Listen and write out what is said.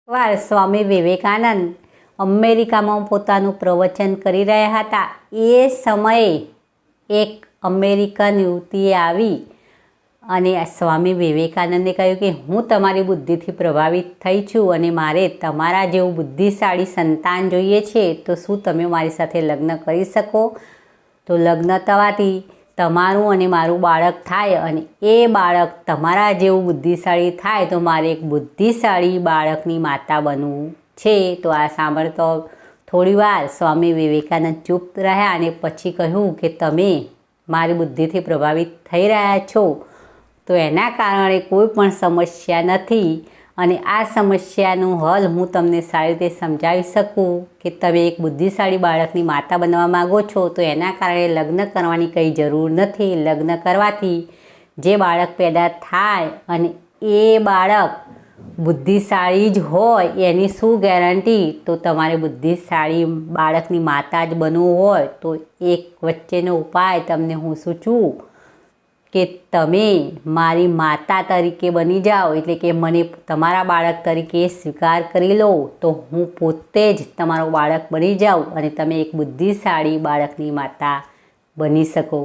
વાર સ્વામી વિવેકાનંદ અમેરિકામાં પોતાનું પ્રવચન કરી રહ્યા હતા। એ સમયે એક અમેરિકન યુવતીએ આવી અને સ્વામી વિવેકાનંદને કહ્યું કે હું તમારી બુદ્ધિથી પ્રભાવિત થઈ છું અને મારે તમારા જેવું બુદ્ધિશાળી સંતાન જોઈએ છે, તો શું તમે મારી સાથે લગ્ન કરી શકો? તો લગ્ન થવાથી તમારું અને મારું બાળક થાય અને એ બાળક તમારા જેવું બુદ્ધિશાળી થાય તો મારે એક બુદ્ધિશાળી બાળકની માતા બનવું છે। તો આ સાંભળતો થોડીવાર સ્વામી વિવેકાનંદ ચૂપ રહ્યા અને પછી કહ્યું કે તમે મારી બુદ્ધિથી પ્રભાવિત થઈ રહ્યા છો, તો એના કારણે કોઈ પણ સમસ્યા નથી અને આ સમસ્યાનું હલ હું તમને સારી રીતે સમજાવી શકું કે તમે એક બુદ્ધિશાળી બાળકની માતા બનવા માગો છો, તો એના કારણે લગ્ન કરવાની કંઈ જરૂર નથી। લગ્ન કરવાથી જે બાળક પેદા થાય અને એ બાળક બુદ્ધિશાળી જ હોય એની શું ગેરંટી? તો તમારે બુદ્ધિશાળી બાળકની માતા જ બનવું હોય તો એક વચ્ચેનો ઉપાય તમને હું સૂચવું કે તમે મારી માતા તરીકે બની જાઓ, એટલે કે મને તમારા બાળક તરીકે સ્વીકાર કરી લો, તો હું પોતે જ તમારો બાળક બની જાઉં અને તમે એક બુદ્ધિશાળી બાળકની માતા બની શકો।